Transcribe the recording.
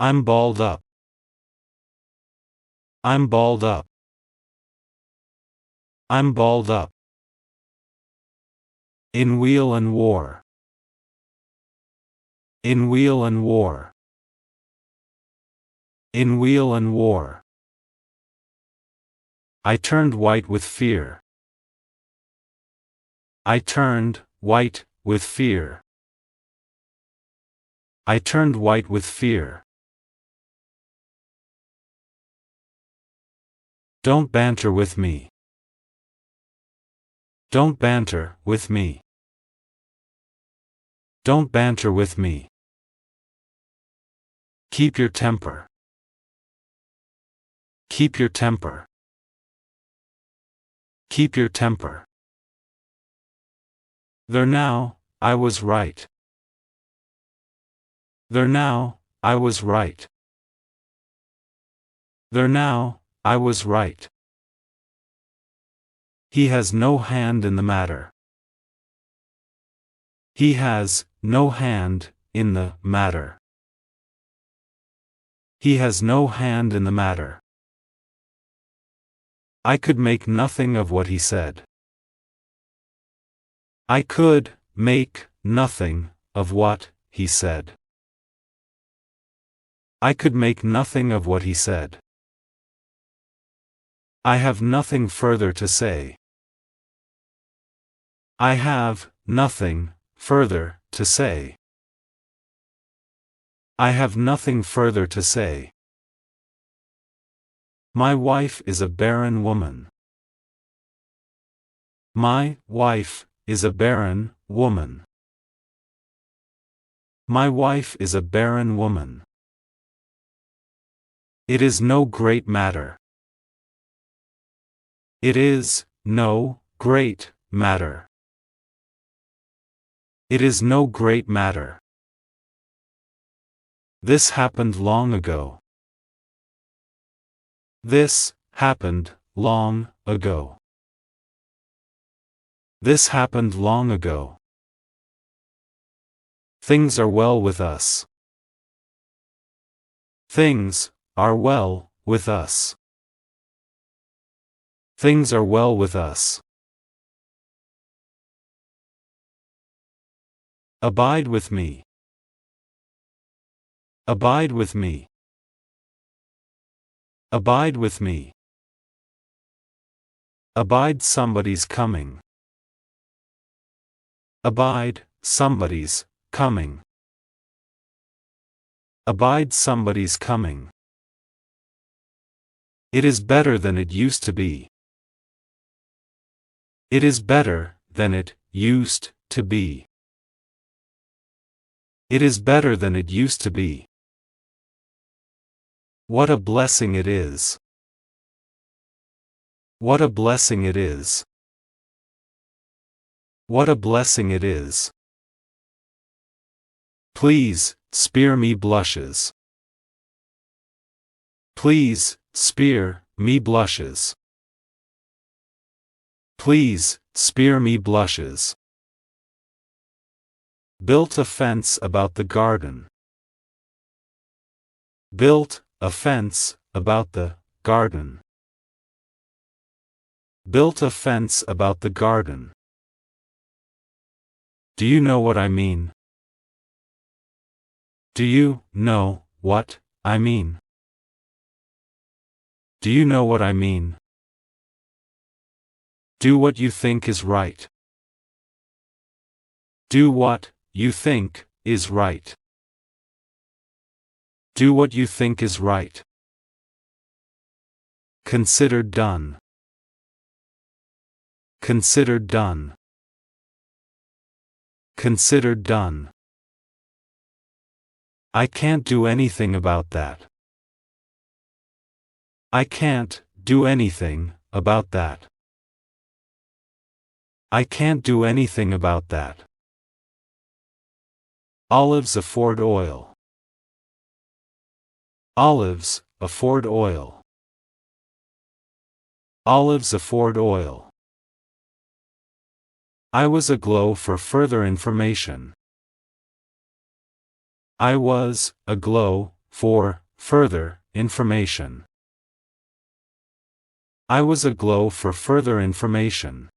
I'm balled up. I'm balled up. I'm balled up. In wheel and war. In wheel and war. In wheel and war. I turned white with fear. I turned white with fear. I turned white with fear. Don't banter with me. Don't banter with me. Don't banter with me. Keep your temper. Keep your temper. Keep your temper. There now, I was right. There now, I was right. There now, I was right. He has no hand in the matter. He has no hand in the matter. He has no hand in the matter. I could make nothing of what he said. I could make nothing of what he said. I could make nothing of what he said. I have nothing further to say. I have nothing further to say. I have nothing further to say. My wife is a barren woman. My wife is a barren woman. My wife is a barren woman. It is no great matter. It is no great matter. It is no great matter. This happened long ago. This happened long ago. This happened long ago. Things are well with us. Things are well with us. Things are well with us. Abide with me. Abide with me. Abide with me. Abide, somebody's coming. Abide, somebody's coming. Abide, somebody's coming. It is better than it used to be. It is better than it used to be. It is better than it used to be. What a blessing it is. What a blessing it is. What a blessing it is. Please, spare me blushes. Please, spare me blushes. Please, spare me blushes. Built a fence about the garden. Built a fence about the garden. Built a fence about the garden. Do you know what I mean? Do you know what I mean? Do you know what I mean? Do what you think is right. Do what you think is right. Do what you think is right. Consider done. Consider done. Consider done. I can't do anything about that. I can't do anything about that. I can't do anything about that. Olives afford oil. Olives afford oil. Olives afford oil. I was aglow for further information. I was aglow for further information. I was aglow for further information.